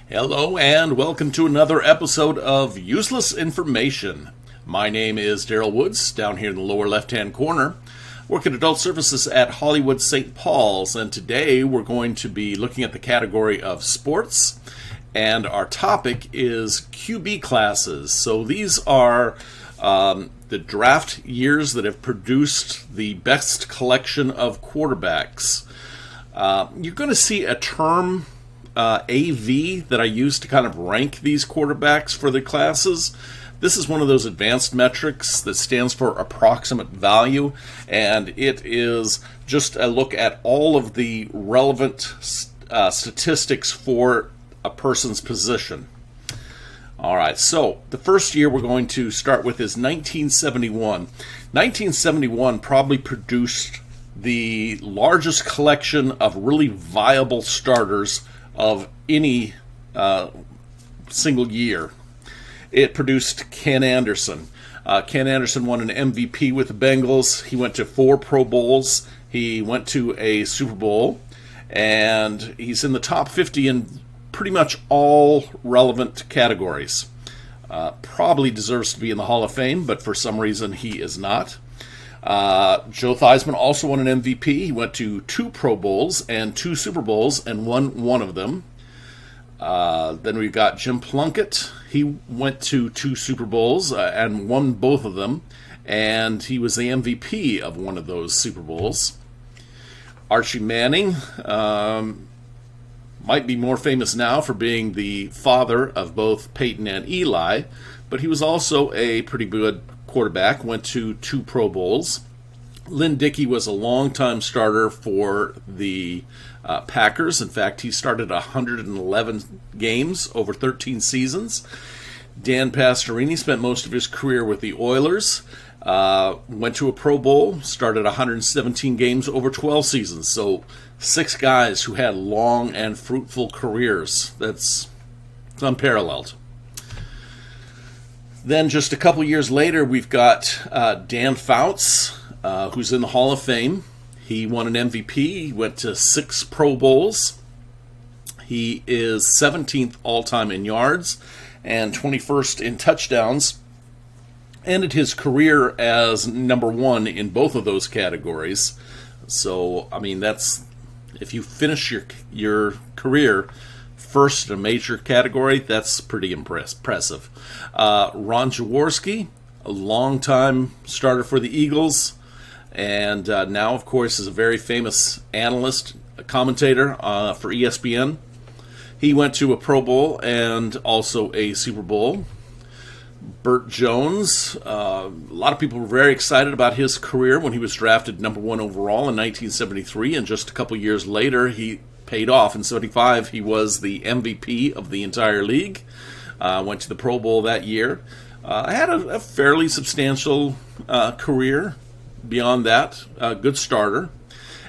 Hello and welcome to another episode of Useless Information. My name is Darryl Woods, down here in the lower left-hand corner. Work in adult services at Hollywood St. Paul's, and today we're going to be looking at the category of sports, and our topic is QB classes. So these are the draft years that have produced the best collection of quarterbacks. You're going to see a term AV that I use to kind of rank these quarterbacks for the classes. This is one of those advanced metrics that stands for approximate value, and it is just a look at all of the relevant statistics for a person's position. All right, so the first year we're going to start with is 1971. 1971 probably produced the largest collection of really viable starters of any single year. It produced Ken Anderson. Ken Anderson won an MVP with the Bengals. He went to 4 Pro Bowls. He went to a Super Bowl. And he's in the top 50 in pretty much all relevant categories. Probably deserves to be in the Hall of Fame, but for some reason he is not. Joe Theismann also won an MVP. He went to 2 Pro Bowls and 2 Super Bowls and won one of them. Then we've got Jim Plunkett. He went to 2 Super Bowls and won both of them, and he was the MVP of one of those Super Bowls. Archie Manning might be more famous now for being the father of both Peyton and Eli, but he was also a pretty good quarterback, went to 2 Pro Bowls. Lynn Dickey was a longtime starter for the Packers. In fact, he started 111 games over 13 seasons. Dan Pastorini spent most of his career with the Oilers, went to a Pro Bowl, started 117 games over 12 seasons. So 6 guys who had long and fruitful careers. That's unparalleled. Then just a couple years later, we've got Dan Fouts, who's in the Hall of Fame. He won an MVP. He went to 6 Pro Bowls. He is 17th all-time in yards and 21st in touchdowns. Ended his career as number 1 in both of those categories. So, I mean, that's if you finish your career first in a major category, that's pretty impressive. Ron Jaworski, a longtime starter for the Eagles, and now, of course, is a very famous analyst, a commentator for ESPN. He went to a Pro Bowl and also a Super Bowl. Burt Jones, a lot of people were very excited about his career when he was drafted number 1 overall in 1973, and just a couple years later, he paid off. In 75, he was the MVP of the entire league. Went to the Pro Bowl that year. Had a fairly substantial career beyond that. Good starter.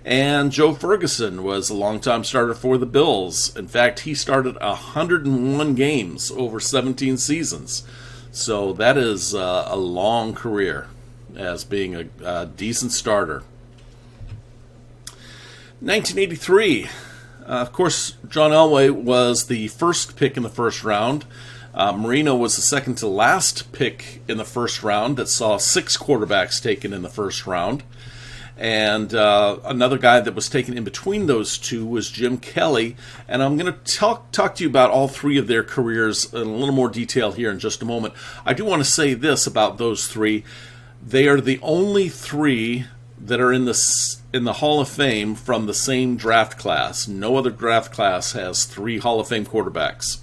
And Joe Ferguson was a longtime starter for the Bills. In fact, he started 101 games over 17 seasons. So that is a long career as being a decent starter. 1983. Of course, John Elway was the first pick in the first round. Marino was the second to last pick in the first round that saw 6 quarterbacks taken in the first round. And another guy that was taken in between those two was Jim Kelly. And I'm going to talk to you about all 3 of their careers in a little more detail here in just a moment. I do want to say this about those 3. They are the only 3 that are in the Hall of Fame from the same draft class. No other draft class has 3 Hall of Fame quarterbacks.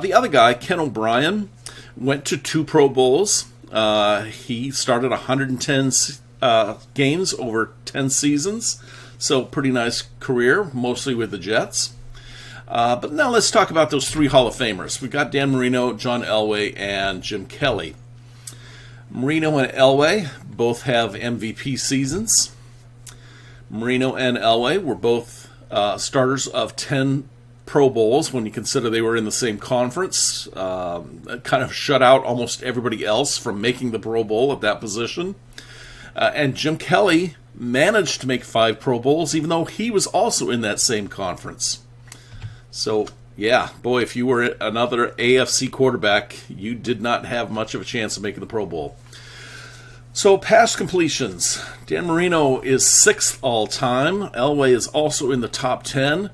The other guy, Ken O'Brien, went to 2 Pro Bowls. He started 110 games over 10 seasons, so pretty nice career, mostly with the Jets. But now let's talk about those 3 Hall of Famers. We've got Dan Marino, John Elway, and Jim Kelly. Marino and Elway both have MVP seasons. Marino and Elway were both starters of 10 Pro Bowls when you consider they were in the same conference. Kind of shut out almost everybody else from making the Pro Bowl at that position. And Jim Kelly managed to make 5 Pro Bowls, even though he was also in that same conference. So Yeah, boy, if you were another AFC quarterback, you did not have much of a chance of making the Pro Bowl. So, pass completions. Dan Marino is 6th all-time. Elway is also in the top 10.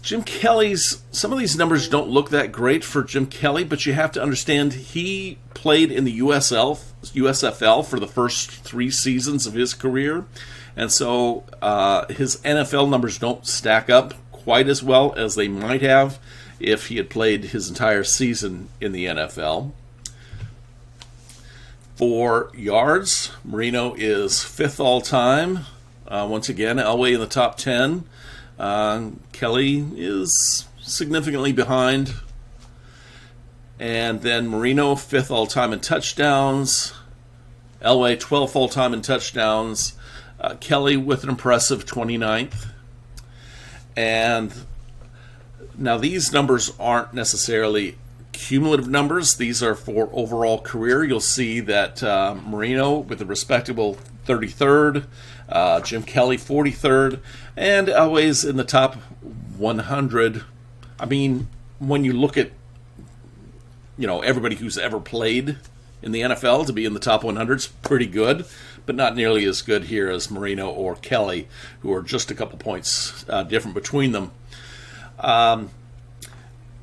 Jim Kelly's, some of these numbers don't look that great for Jim Kelly, but you have to understand he played in the USFL for the first 3 seasons of his career. And so his NFL numbers don't stack up quite as well as they might have if he had played his entire season in the NFL. For yards, Marino is 5th all-time. Once again, Elway in the top 10. Kelly is significantly behind. And then Marino, 5th all-time in touchdowns. Elway, 12th all-time in touchdowns. Kelly with an impressive 29th. And now these numbers aren't necessarily cumulative numbers. These are for overall career. You'll see that Marino with a respectable 33rd, Jim Kelly 43rd, and Elway's in the top 100. I mean, when you look at everybody who's ever played in the NFL, to be in the top 100 is pretty good, but not nearly as good here as Marino or Kelly, who are just a couple points different between them.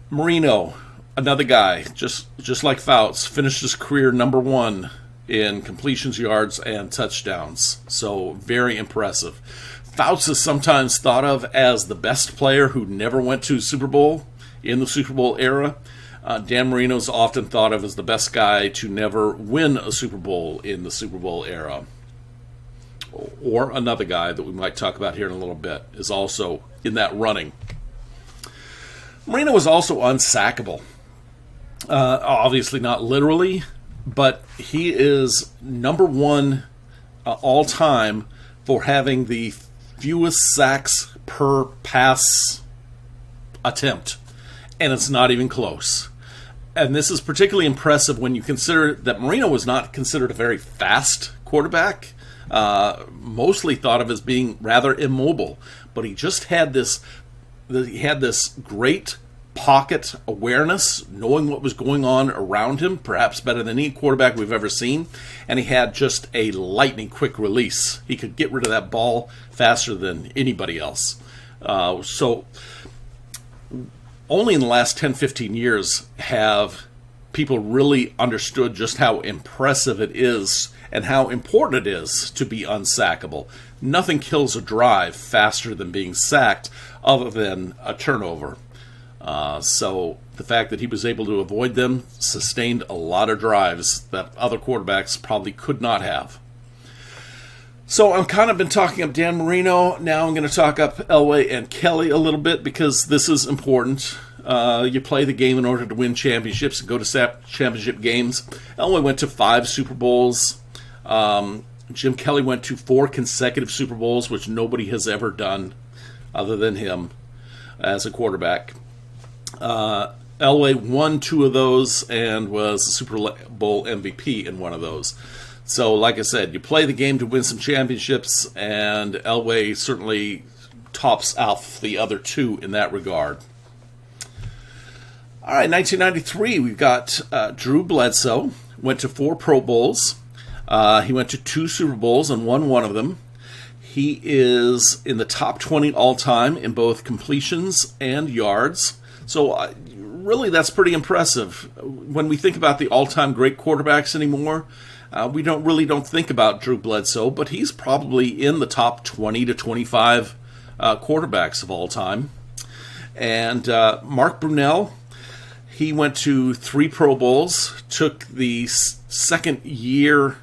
Marino, another guy, just like Fouts, finished his career number 1 in completions, yards, and touchdowns. So very impressive. Fouts is sometimes thought of as the best player who never went to Super Bowl in the Super Bowl era. Dan Marino's often thought of as the best guy to never win a Super Bowl in the Super Bowl era. Or another guy that we might talk about here in a little bit is also in that running. Marino was also unsackable. Obviously not literally, but he is number 1 all-time for having the fewest sacks per pass attempt. And it's not even close. And this is particularly impressive when you consider that Marino was not considered a very fast quarterback, mostly thought of as being rather immobile. But he just had this great pocket awareness, knowing what was going on around him, perhaps better than any quarterback we've ever seen. And he had just a lightning quick release. He could get rid of that ball faster than anybody else. So only in the last 10, 15 years have people really understood just how impressive it is and how important it is to be unsackable. Nothing kills a drive faster than being sacked other than a turnover. So the fact that he was able to avoid them sustained a lot of drives that other quarterbacks probably could not have. So I've kind of been talking up Dan Marino. Now I'm going to talk up Elway and Kelly a little bit because this is important. You play the game in order to win championships and go to championship games. Elway went to 5 Super Bowls. Jim Kelly went to 4 consecutive Super Bowls, which nobody has ever done other than him as a quarterback. Elway won 2 of those and was a Super Bowl MVP in one of those. So, like I said, you play the game to win some championships, and Elway certainly tops out the other 2 in that regard. All right, 1993, we've got Drew Bledsoe. Went to 4 Pro Bowls. He went to 2 Super Bowls and won one of them. He is in the top 20 all-time in both completions and yards. So, really, that's pretty impressive. When we think about the all-time great quarterbacks anymore, we don't think about Drew Bledsoe, but he's probably in the top 20 to 25 quarterbacks of all time. And Mark Brunell, he went to 3 Pro Bowls, took the second year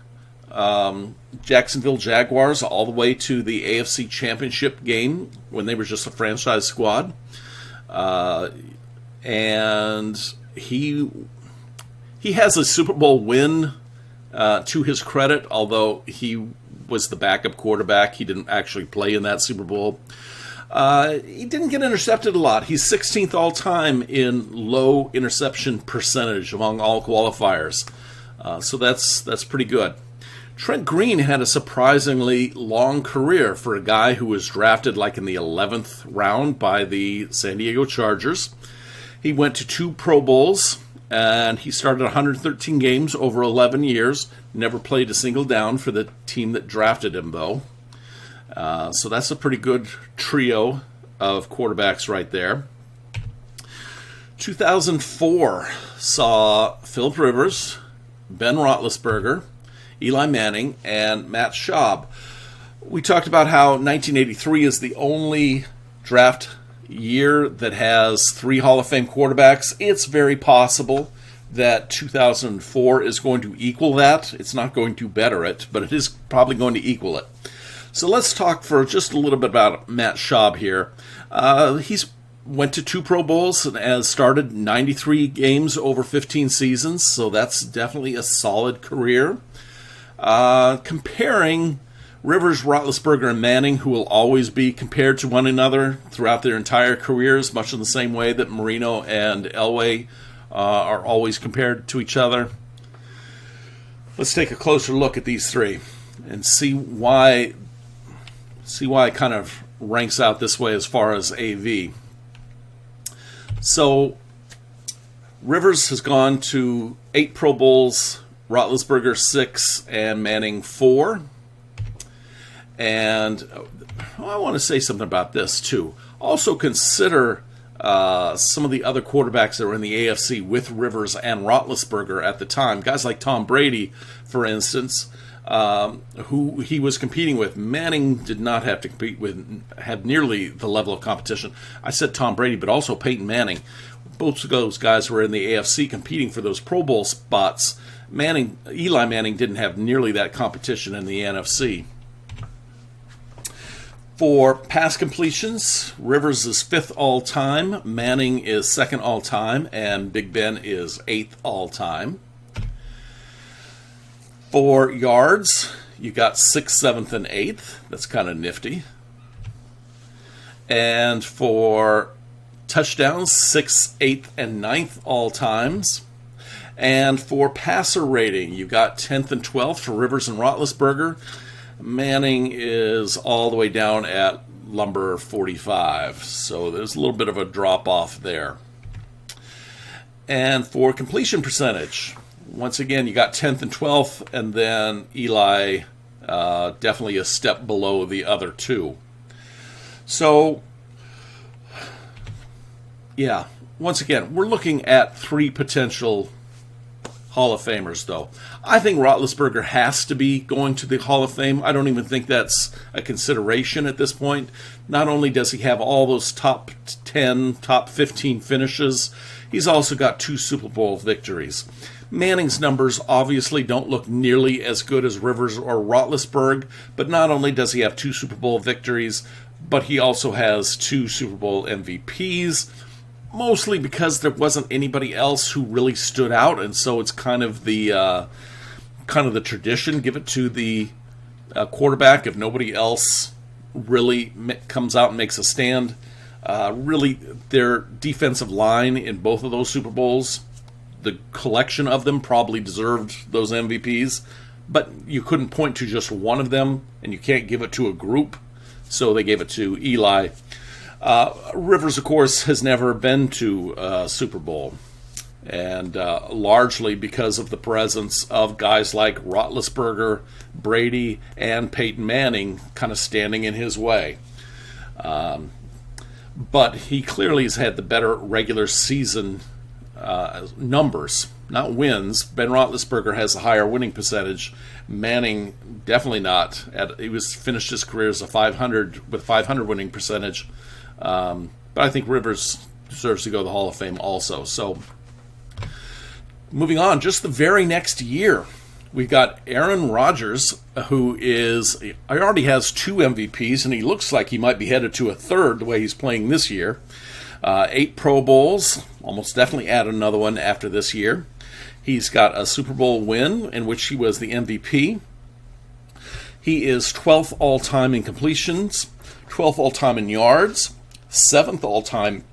Jacksonville Jaguars all the way to the AFC Championship game when they were just a franchise squad. And he has a Super Bowl win to his credit, although he was the backup quarterback. He didn't actually play in that Super Bowl. He didn't get intercepted a lot. He's 16th all-time in low interception percentage among all qualifiers. So that's pretty good. Trent Green had a surprisingly long career for a guy who was drafted like in the 11th round by the San Diego Chargers. He went to 2 Pro Bowls, and he started 113 games over 11 years. Never played a single down for the team that drafted him, though. So that's a pretty good trio of quarterbacks right there. 2004 saw Philip Rivers, Ben Roethlisberger, Eli Manning, and Matt Schaub. We talked about how 1983 is the only draft year that has 3 Hall of Fame quarterbacks. It's very possible that 2004 is going to equal that. It's not going to better it, but it is probably going to equal it. So let's talk for just a little bit about Matt Schaub here. He's went to 2 Pro Bowls and has started 93 games over 15 seasons, so that's definitely a solid career. Comparing Rivers, Roethlisberger, and Manning, who will always be compared to one another throughout their entire careers, much in the same way that Marino and Elway are always compared to each other. Let's take a closer look at these 3 and see why it kind of ranks out this way as far as AV. So Rivers has gone to 8 Pro Bowls, Roethlisberger 6, and Manning 4. And I want to say something about this too. Also consider some of the other quarterbacks that were in the AFC with Rivers and Roethlisberger at the time. Guys like Tom Brady, for instance, who he was competing with. Manning did not have to compete with, had nearly the level of competition. I said Tom Brady, but also Peyton Manning. Both of those guys were in the AFC competing for those Pro Bowl spots. Eli Manning didn't have nearly that competition in the NFC. For pass completions, Rivers is 5th all-time, Manning is 2nd all-time, and Big Ben is 8th all-time. For yards, you got 6th, 7th, and 8th. That's kind of nifty. And for touchdowns, 6th, 8th, and 9th all-times. And for passer rating, you got 10th and 12th for Rivers and Roethlisberger. Manning is all the way down at number 45, so there's a little bit of a drop-off there. And for completion percentage, once again, you got 10th and 12th, and then Eli definitely a step below the other 2. So, yeah, once again, we're looking at 3 potential Hall of Famers, though. I think Roethlisberger has to be going to the Hall of Fame. I don't even think that's a consideration at this point. Not only does he have all those top 10, top 15 finishes, he's also got 2 Super Bowl victories. Manning's numbers obviously don't look nearly as good as Rivers or Roethlisberger, but not only does he have 2 Super Bowl victories, but he also has 2 Super Bowl MVPs, mostly because there wasn't anybody else who really stood out, and so it's kind of the tradition. Give it to the quarterback if nobody else really comes out and makes a stand. Really, their defensive line in both of those Super Bowls, the collection of them probably deserved those MVPs, but you couldn't point to just one of them, and you can't give it to a group, so they gave it to Eli. Rivers, of course, has never been to a Super Bowl, and largely because of the presence of guys like Roethlisberger, Brady, and Peyton Manning kind of standing in his way. But he clearly has had the better regular season numbers, not wins. Ben Roethlisberger has a higher winning percentage. Manning definitely not. He finished his career as a 500 winning percentage. But I think Rivers deserves to go to the Hall of Fame also. So, moving on, just the very next year, we've got Aaron Rodgers, who already has 2 MVPs, and he looks like he might be headed to a 3rd the way he's playing this year. 8 Pro Bowls, almost definitely add another one after this year. He's got a Super Bowl win in which he was the MVP. He is 12th all-time in completions, 12th all-time in yards, 7th all-time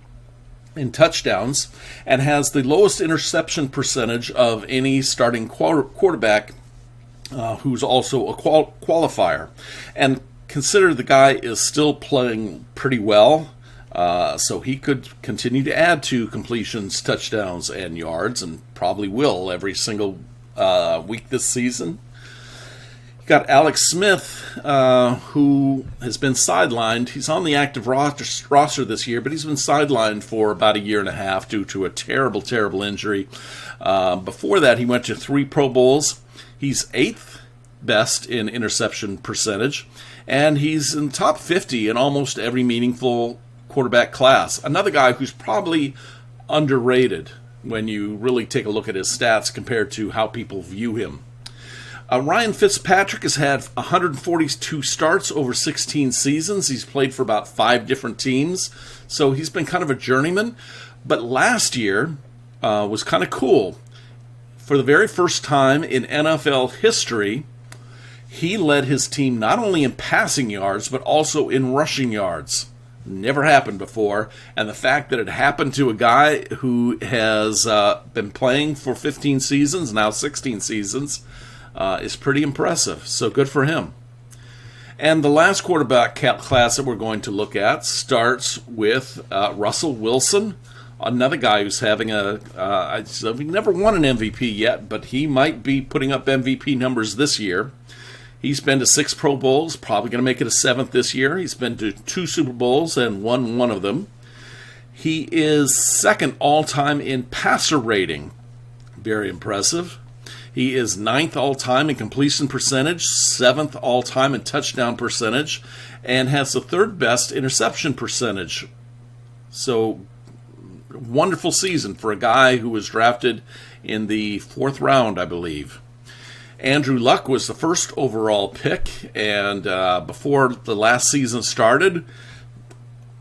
in touchdowns, and has the lowest interception percentage of any starting quarterback who's also a qualifier. And consider the guy is still playing pretty well, so he could continue to add to completions, touchdowns, and yards, and probably will every single week this season. You got Alex Smith, who has been sidelined. He's on the active roster this year, but he's been sidelined for about a year and a half due to a terrible, terrible injury. Before that, he went to 3 Pro Bowls. He's 8th best in interception percentage, and he's in the top 50 in almost every meaningful quarterback class. Another guy who's probably underrated when you really take a look at his stats compared to how people view him. Ryan Fitzpatrick has had 142 starts over 16 seasons. He's played for about 5 different teams, so he's been kind of a journeyman. But last year was kind of cool. For the very first time in NFL history, he led his team not only in passing yards, but also in rushing yards. Never happened before. And the fact that it happened to a guy who has been playing for 15 seasons, now 16 seasons, is pretty impressive. So good for him. And the last quarterback class that we're going to look at starts with Russell Wilson, another guy who's having he never won an MVP yet, but he might be putting up MVP numbers this year. He's been to 6 Pro Bowls, probably going to make it a 7th this year. He's been to 2 Super Bowls and won one of them. He is 2nd all-time in passer rating. Very impressive. He is 9th all-time in completion percentage, 7th all-time in touchdown percentage, and has the 3rd best interception percentage. So, wonderful season for a guy who was drafted in the 4th round, I believe. Andrew Luck was the first overall pick, and before the last season started,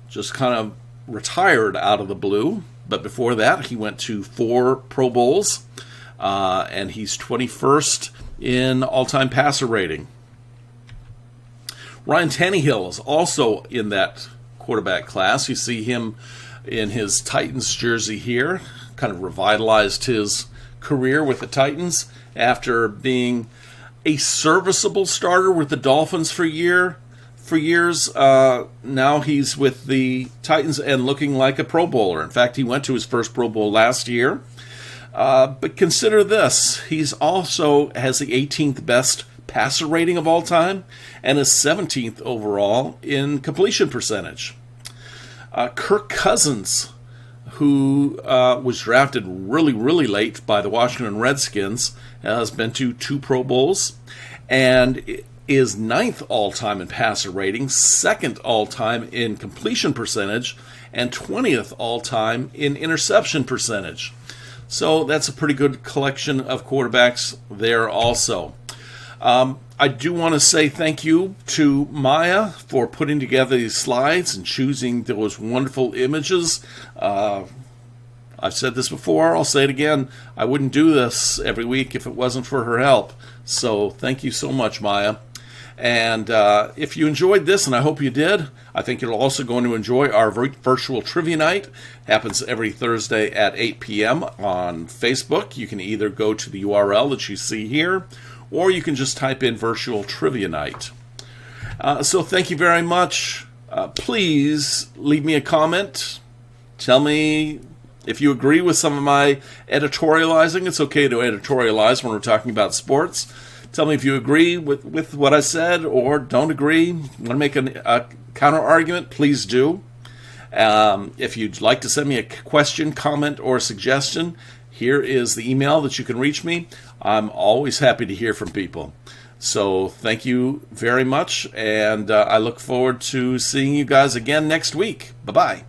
just kind of retired out of the blue. But before that, he went to 4 Pro Bowls, and he's 21st in all-time passer rating. Ryan Tannehill is also in that quarterback class. You see him in his Titans jersey here, kind of revitalized his career with the Titans after being a serviceable starter with the Dolphins for years. Now he's with the Titans and looking like a Pro Bowler. In fact, he went to his first Pro Bowl last year. But consider this. He's also has the 18th best passer rating of all time and is 17th overall in completion percentage. Kirk Cousins, who was drafted really, really late by the Washington Redskins, has been to 2 Pro Bowls and is 9th all-time in passer rating, 2nd all-time in completion percentage, and 20th all-time in interception percentage. So that's a pretty good collection of quarterbacks there also. I do want to say thank you to Maya for putting together these slides and choosing those wonderful images. I've said this before, I'll say it again. I wouldn't do this every week if it wasn't for her help. So thank you so much, Maya. And if you enjoyed this, and I hope you did, I think you're also going to enjoy our virtual trivia night. It happens every Thursday at 8 p.m. on Facebook. You can either go to the URL that you see here, or you can just type in virtual trivia night. So thank you very much. Please leave me a comment. Tell me if you agree with some of my editorializing. It's okay to editorialize when we're talking about sports. Tell me if you agree with what I said or don't agree. Want to make a counter argument? Please do. If you'd like to send me a question, comment, or suggestion, here is the email that you can reach me. I'm always happy to hear from people. So thank you very much, and I look forward to seeing you guys again next week. Bye-bye.